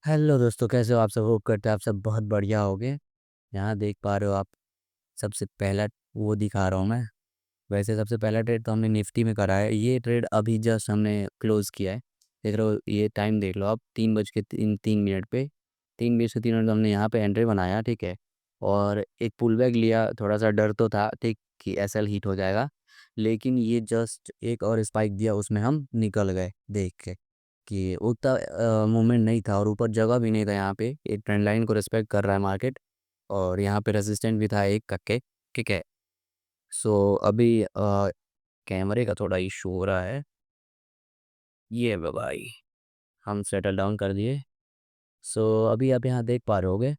Hello दोस्तों, कैसे हो आप सब? होप करते हैं आप सब बहुत बढ़िया होगे। यहाँ देख पा रहे हो आप, सबसे पहला वो दिखा रहा हूँ मैं। वैसे सबसे पहला ट्रेड तो हमने निफ्टी में करा है। ये ट्रेड अभी जस्ट हमने क्लोज़ किया है। देख रहे हो, ये टाइम देख लो आप, 3 बज के 3 मिनट पे 3:20 हमने यहाँ पे एंट्री बनाया, ठीक है। और एक पुल बैक लिया, थोड़ा सा डर तो था ठीक कि एसएल हिट हो जाएगा, लेकिन ये जस्ट एक और स्पाइक दिया, उसमें हम निकल गए देख के कि उतना मूवमेंट नहीं था और ऊपर जगह भी नहीं था। यहाँ पे एक ट्रेंड लाइन को रिस्पेक्ट कर रहा है मार्केट, और यहाँ पे रेजिस्टेंट भी था एक कक्के, ठीक है। सो अभी कैमरे का थोड़ा इशू हो रहा है। ये भाई, हम सेटल डाउन कर दिए। सो अभी आप यहाँ देख पा रहे होगे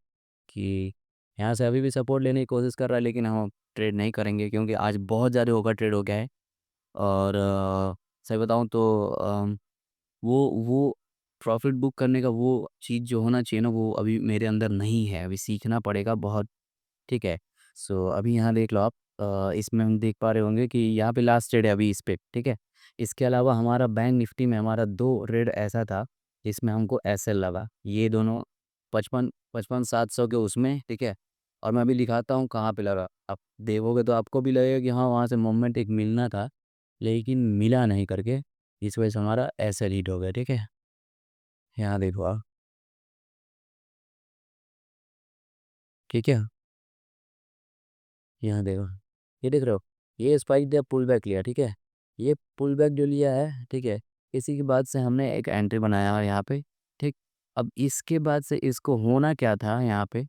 कि यहाँ से अभी भी सपोर्ट लेने की कोशिश कर रहा है, लेकिन हम ट्रेड नहीं करेंगे क्योंकि आज बहुत ज़्यादा ओवर ट्रेड हो गया है। और सही बताऊँ तो वो प्रॉफिट बुक करने का वो चीज़ जो होना चाहिए ना, वो अभी मेरे अंदर नहीं है। अभी सीखना पड़ेगा बहुत, ठीक है। सो अभी यहाँ देख लो आप, इसमें हम देख पा रहे होंगे कि यहाँ पे लास्ट ट्रेड है अभी इस पे, ठीक है। इसके अलावा हमारा बैंक निफ्टी में हमारा दो रेड ऐसा था जिसमें हमको एसएल लगा, ये दोनों 55-55-700 के उसमें, ठीक है। और मैं अभी दिखाता हूँ कहाँ पे लगा। आप देखोगे तो आपको भी लगेगा कि हाँ, वहाँ से मूवमेंट एक मिलना था, लेकिन मिला नहीं करके, इस वजह से हमारा एसएल हिट हो गया, ठीक है। यहाँ देखो आप, ठीक है। यहाँ देखो, ये देख रहे हो, ये स्पाइक दिया, पुल बैक लिया, ठीक है। ये पुल बैक जो लिया है, ठीक है, इसी के बाद से हमने एक एंट्री बनाया है यहाँ पे, ठीक। अब इसके बाद से इसको होना क्या था यहाँ पे,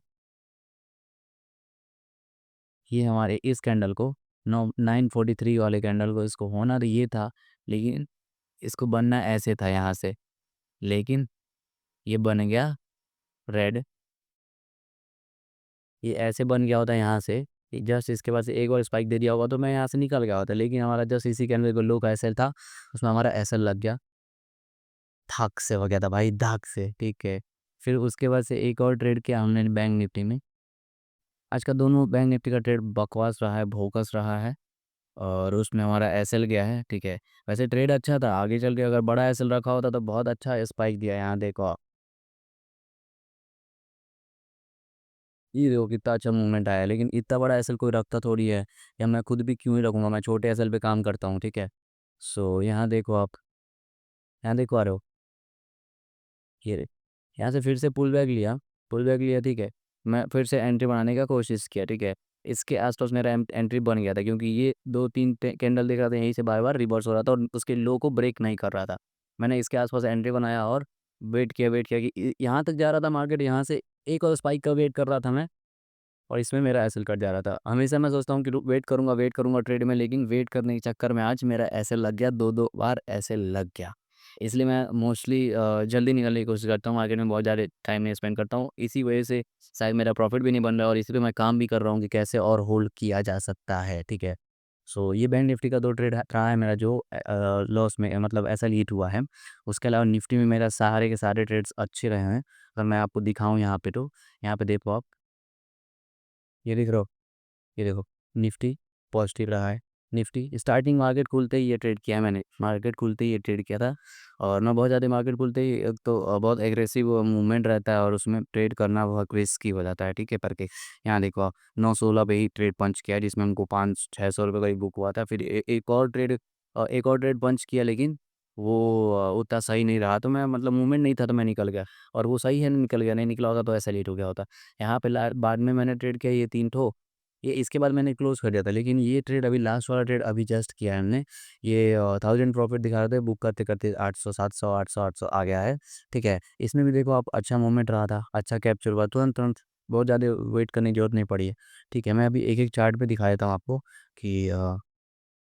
ये हमारे इस कैंडल को 943 वाले कैंडल को इसको होना तो ये था, लेकिन इसको बनना ऐसे था यहाँ से, लेकिन ये बन गया रेड। ये ऐसे बन गया होता यहाँ से, जस्ट इसके बाद से एक और स्पाइक दे दिया होगा तो मैं यहाँ से निकल गया होता, लेकिन हमारा जस्ट इसी कैंडल को लो का एसएल था, उसमें हमारा एसएल लग गया, धक से हो गया था भाई, धक से, ठीक है। फिर उसके बाद से एक और ट्रेड किया हमने बैंक निफ्टी में। आज का दोनों बैंक निफ्टी का ट्रेड बकवास रहा है, भोकस रहा है, और उसमें हमारा एसएल गया है, ठीक है। वैसे ट्रेड अच्छा था, आगे चल के अगर बड़ा एसएल रखा होता तो बहुत अच्छा स्पाइक दिया। यहाँ देखो आप, ये देखो कितना अच्छा मूवमेंट आया है, लेकिन इतना बड़ा एसएल कोई रखता थोड़ी है, या मैं खुद भी क्यों ही रखूँगा, मैं छोटे एसएल पे काम करता हूँ, ठीक है। सो यहाँ देखो आप, यहाँ देखो आ रहे हो, ये रे, यहाँ से फिर से पुल बैक लिया, ठीक है। मैं फिर से एंट्री बनाने का कोशिश किया, ठीक है। इसके आसपास मेरा एंट्री बन गया था, क्योंकि ये दो तीन कैंडल दिख रहा था, यहीं से बार बार रिवर्स हो रहा था और उसके लो को ब्रेक नहीं कर रहा था। मैंने इसके आसपास एंट्री बनाया और वेट किया कि यहाँ तक जा रहा था मार्केट, यहाँ से एक और स्पाइक का वेट कर रहा था मैं, और इसमें मेरा एसएल कट जा रहा था। हमेशा मैं सोचता हूँ कि वेट करूँगा ट्रेड में, लेकिन वेट करने के चक्कर में आज मेरा एसएल लग गया, दो दो बार एसएल लग गया। इसलिए मैं मोस्टली जल्दी निकलने की कोशिश करता हूँ, मार्केट में बहुत ज़्यादा टाइम नहीं स्पेंड करता हूँ। इसी वजह से शायद मेरा प्रॉफिट भी नहीं बन रहा है, और इसी पे मैं काम भी कर रहा हूँ कि कैसे और होल्ड किया जा सकता है, ठीक है। सो ये बैंक निफ्टी का दो ट्रेड रहा है मेरा जो लॉस में, मतलब ऐसा लीट हुआ है। उसके अलावा निफ्टी में मेरा सारे के सारे ट्रेड्स अच्छे रहे हैं। अगर मैं आपको दिखाऊँ यहाँ पे, तो यहाँ पे देखो आप, ये दिख रहा हो, ये देखो, निफ्टी पॉजिटिव रहा है। निफ्टी स्टार्टिंग मार्केट खुलते ही ये ट्रेड किया है मैंने, मार्केट खुलते ही ये ट्रेड किया था। और मैं बहुत ज़्यादा मार्केट खुलते ही, एक तो बहुत एग्रेसिव मूवमेंट रहता है और उसमें ट्रेड करना बहुत रिस्की हो जाता है, ठीक है। पर के यहाँ देखो आप, 916 पे ही ट्रेड पंच किया, जिसमें हमको 500-600 रुपये का ही बुक हुआ था। फिर एक और ट्रेड पंच किया, लेकिन वो उतना सही नहीं रहा, तो मैं मतलब मूवमेंट नहीं था तो मैं निकल गया। और वो सही है, निकल गया, नहीं निकला होता तो ऐसा लेट हो गया होता। यहाँ पे बाद में मैंने ट्रेड किया ये 3 ठो, ये इसके बाद मैंने क्लोज़ कर दिया था, लेकिन ये ट्रेड अभी लास्ट वाला ट्रेड अभी जस्ट किया है हमने। ये 1000 प्रॉफिट दिखा रहे थे, बुक करते-करते 800-700 800-800 आ गया है, ठीक है। इसमें भी देखो आप, अच्छा मोमेंट रहा था, अच्छा कैप्चर हुआ तुरंत-तुरंत, बहुत ज़्यादा वेट करने की ज़रूरत नहीं पड़ी है, ठीक है। मैं अभी एक-एक चार्ट पे दिखा देता हूँ आपको कि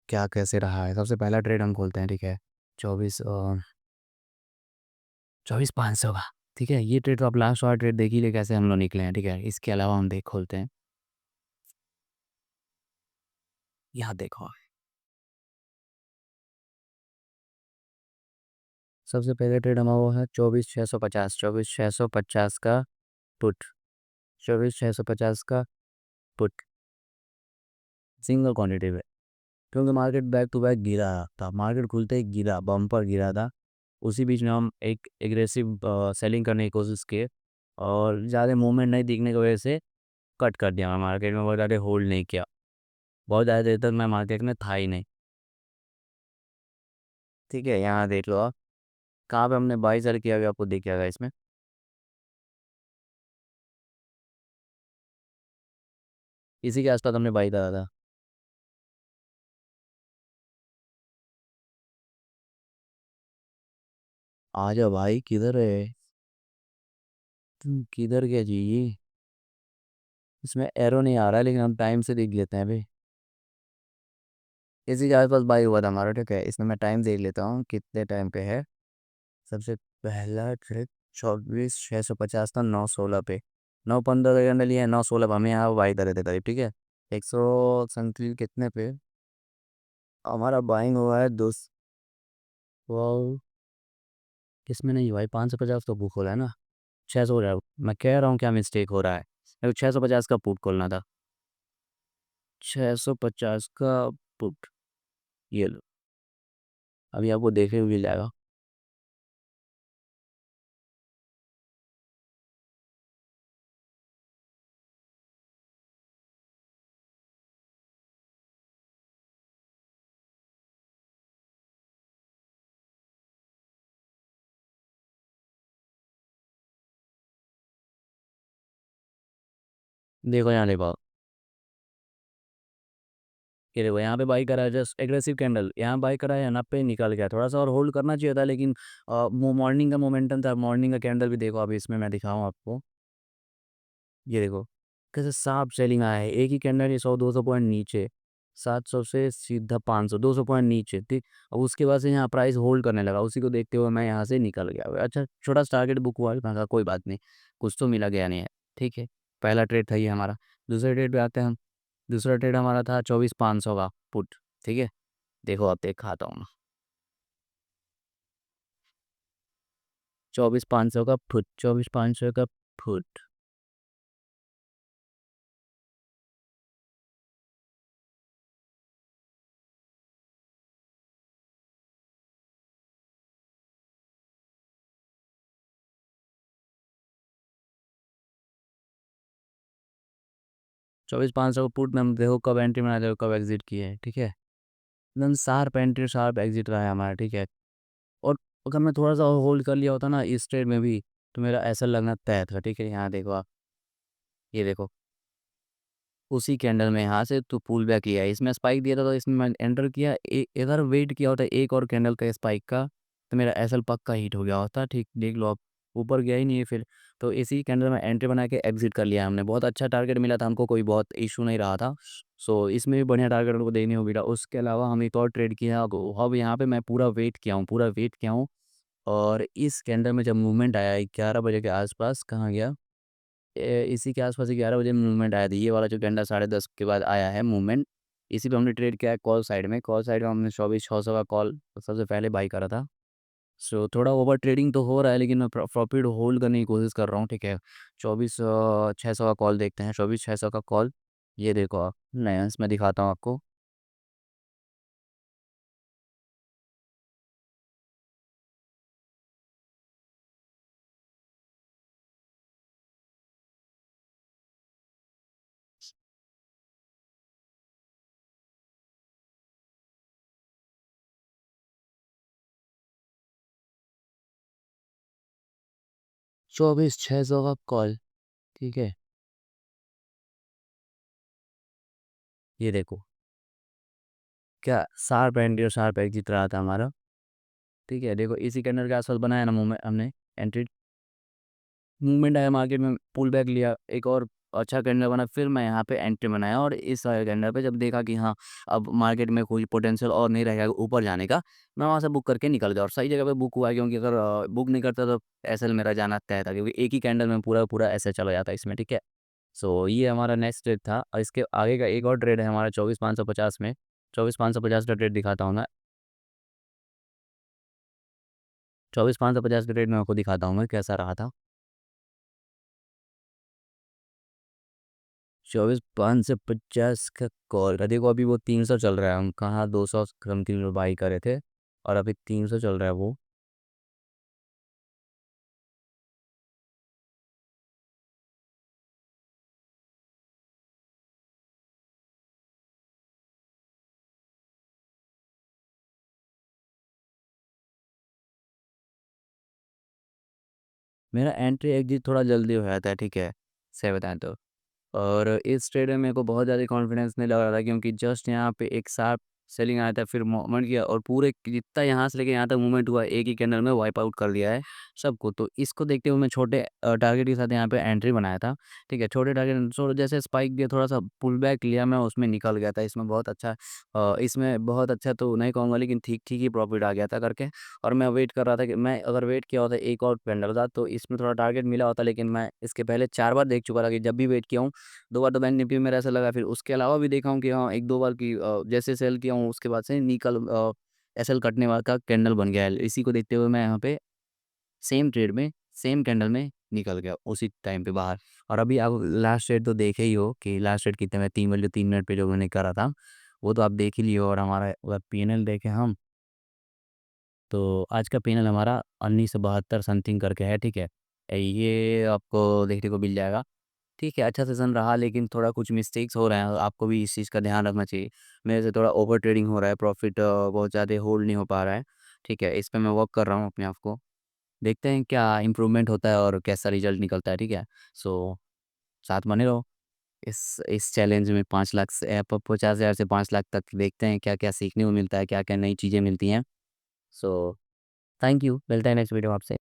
क्या कैसे रहा है। सबसे पहला ट्रेड हम खोलते हैं, ठीक है। 24,500 का, ठीक है। ये ट्रेड तो आप लास्ट वाला ट्रेड देख ही लिए कैसे हम लोग निकले हैं, ठीक है। इसके अलावा हम देख खोलते हैं, यहाँ देखो। सबसे पहले ट्रेड हमारा वो है 24,650 का पुट, 24,650 का पुट सिंगल क्वांटिटी पे, क्योंकि मार्केट बैक टू बैक गिरा था, मार्केट खुलते ही गिरा, बम्पर गिरा था। उसी बीच में हम एक एग्रेसिव सेलिंग करने की कोशिश किए, और ज़्यादा मूवमेंट नहीं दिखने की वजह से कट कर दिया। मैं मार्केट में बहुत ज़्यादा होल्ड नहीं किया, बहुत ज़्यादा देर तक मैं मार्केट में था ही नहीं। ठीक है, यहाँ देख लो आप, कहाँ पे हमने बाई सेल किया हुआ आपको दिख जाएगा इसमें। इसी के आसपास हमने बाई करा था। आ जाओ भाई, किधर है? तुम किधर गया जी? इसमें एरो नहीं आ रहा है, लेकिन हम टाइम से देख लेते हैं भाई। इसी के आसपास बाई हुआ था हमारा, ठीक है। इसमें मैं टाइम देख लेता हूँ कितने टाइम पे है। सबसे पहला ट्रिक 24,650 था 9:16 पे, 9:15 के अंदर लिया है, 9:16 पे हमें यहाँ बाई करे थे करीब, ठीक है। 137 कितने पे हमारा बाइंग हुआ है? दो वो किसमें नहीं भाई, 550 तो बुक हो रहा है ना, 600 हो रहा है। मैं कह रहा हूँ क्या मिस्टेक हो रहा है, मेरे को 650 का पुट खोलना था, 650 का पुट। ये लो, अभी आपको देखे हुए मिल जाएगा। देखो यहाँ देखो, ये देखो यहाँ पे बाई करा है, जस्ट एग्रेसिव कैंडल यहाँ बाई करा है, यहाँ पे निकल गया। थोड़ा सा और होल्ड करना चाहिए था, लेकिन मॉर्निंग का मोमेंटम था, मॉर्निंग का कैंडल भी देखो अभी इसमें मैं दिखाऊँ आपको। ये देखो कैसे साफ सेलिंग आया है, एक ही कैंडल ये 100-200 पॉइंट नीचे, 700 से सीधा 500, 200 पॉइंट नीचे, ठीक। और उसके बाद से यहाँ प्राइस होल्ड करने लगा, उसी को देखते हुए मैं यहाँ से निकल गया। अच्छा छोटा सा टारगेट बुक हुआ, मैं कहा कोई बात नहीं, कुछ तो मिला गया नहीं है, ठीक है। पहला ट्रेड था ये हमारा। दूसरे ट्रेड पे आते हैं हम। दूसरा ट्रेड हमारा था 24,500 का पुट, ठीक है। देखो अब दिखाता हूँ मैं। 24,500 का पुट, 24,500 का पुट। 24,500 का पुट में हम देखो कब एंट्री बनाए, देखो कब एग्जिट किए हैं, ठीक है। एकदम शार्प एंट्री शार्प एग्जिट रहा है हमारा, ठीक है। और अगर मैं थोड़ा सा होल्ड कर लिया होता ना इस ट्रेड में भी, तो मेरा ऐसा लगना तय था, ठीक है। यहाँ देखो आप, ये देखो उसी कैंडल में यहाँ से तो पुल बैक लिया है, इसमें स्पाइक दिया था तो इसमें मैं एंटर किया, इधर वेट किया होता एक और कैंडल का स्पाइक का, तो मेरा एसएल पक्का हिट हो गया होता, ठीक। देख लो आप, ऊपर गया ही नहीं है फिर। तो इसी कैंडल में एंट्री बना के एग्जिट कर लिया हमने, बहुत अच्छा टारगेट मिला था हमको, कोई बहुत इशू नहीं रहा था। सो इसमें भी बढ़िया टारगेट हमको देखने को मिला। उसके अलावा हम एक और ट्रेड किया, अब यहाँ पे मैं पूरा वेट किया हूँ, पूरा वेट किया हूँ। और इस कैंडल में जब मूवमेंट आया 11 बजे के आसपास, कहाँ गया, इसी के आसपास 11 बजे मूवमेंट आया था, ये वाला जो कैंडल 10:30 के बाद आया है मूवमेंट। इसी पे हमने ट्रेड किया है कॉल साइड में, कॉल साइड में हमने 24,600 का कॉल सबसे पहले बाई करा था। सो थोड़ा ओवर ट्रेडिंग तो हो रहा है, लेकिन मैं प्रॉफिट होल्ड करने की कोशिश कर रहा हूँ, ठीक है। 24,600 का कॉल देखते हैं, 24,600 का कॉल। ये देखो आप, नया इसमें दिखाता हूँ आपको। 24,600 का कॉल, ठीक है। ये देखो क्या शार्प एंट्री और शार्प एग्जिट रहा था हमारा, ठीक है। देखो इसी कैंडल के आसपास बनाया ना मूवमेंट हमने, एंट्री मूवमेंट आया मार्केट में, पुल बैक लिया, एक और अच्छा कैंडल बना, फिर मैं यहाँ पे एंट्री बनाया। और इस कैंडल पे जब देखा कि हाँ अब मार्केट में कोई पोटेंशियल और नहीं रहेगा ऊपर जाने का, मैं वहाँ से बुक करके निकल गया, और सही जगह पे बुक हुआ है, क्योंकि अगर बुक नहीं करता तो एसएल मेरा जाना तय था, क्योंकि एक ही कैंडल में पूरा पूरा एसएल चला जाता है इसमें, ठीक है। सो ये हमारा नेक्स्ट ट्रेड था, और इसके आगे का एक और ट्रेड है हमारा 24,550 में। 24,550 का ट्रेड दिखाता हूँ मैं। 24,550 का ट्रेड मैं आपको दिखाता हूँ मैं कैसा रहा था। 24,550 का कॉल, देखो अभी वो 300 चल रहा है, हम कहाँ 200 समथिंग बाई करे थे, और अभी 300 चल रहा है वो। मेरा एंट्री एग्जिट थोड़ा जल्दी हो जाता है, ठीक है, सही बताएँ तो। और इस ट्रेड में मेरे को बहुत ज़्यादा कॉन्फिडेंस नहीं लग रहा था, क्योंकि जस्ट यहाँ पे एक शार्प सेलिंग आया था, फिर मूवमेंट किया और पूरे जितना यहाँ से लेके यहाँ तक मूवमेंट हुआ एक ही कैंडल में वाइप आउट कर दिया है सबको। तो इसको देखते हुए मैं छोटे टारगेट के साथ यहाँ पे एंट्री बनाया था, ठीक है। छोटे टारगेट जैसे स्पाइक दिया, थोड़ा सा पुल बैक लिया, मैं उसमें निकल गया था। इसमें बहुत अच्छा इसमें बहुत अच्छा तो नहीं कहूँगा, लेकिन ठीक ठीक ही प्रॉफिट आ गया था करके। और मैं वेट कर रहा था कि मैं अगर वेट किया होता एक और कैंडल का तो इसमें थोड़ा टारगेट मिला होता, लेकिन मैं इसके पहले 4 बार देख चुका था कि जब भी वेट किया हूँ 2 बार तो बैंक निफ्टी में मेरा ऐसा लगा। फिर उसके अलावा भी देखा हूँ कि हाँ 1-2 बार की जैसे सेल किया हूँ उसके बाद से एसएल कटने वाला का कैंडल बन गया है। इसी को देखते हुए मैं यहाँ पे सेम ट्रेड में सेम कैंडल में निकल गया उसी टाइम पे बाहर। और अभी आप लास्ट ट्रेड तो देखे ही हो कि लास्ट ट्रेड कितने में 3 मिनट पे जो मैंने करा था, वो तो आप देख ही लिए हो। और हमारा अगर पीएनएल देखें हम, तो आज का पीएनएल हमारा 1972 समथिंग करके है, ठीक है। ये आपको देखने को मिल जाएगा। ठीक है, अच्छा सेशन रहा, लेकिन थोड़ा कुछ मिस्टेक्स हो रहे हैं, आपको भी इस चीज़ का ध्यान रखना चाहिए। मेरे से थोड़ा ओवर ट्रेडिंग हो रहा है, प्रॉफिट बहुत ज़्यादा होल्ड नहीं हो पा रहा है, ठीक है। इस पे मैं वर्क कर रहा हूँ अपने आप को। देखते हैं क्या इम्प्रूवमेंट होता है और कैसा रिजल्ट निकलता है, ठीक है। सो साथ बने रहो इस चैलेंज में। 5 लाख से 50,000 से 5 लाख तक देखते हैं क्या-क्या सीखने को मिलता है, क्या-क्या नई चीज़ें मिलती हैं। सो थैंक यू, मिलते हैं नेक्स्ट वीडियो में आपसे।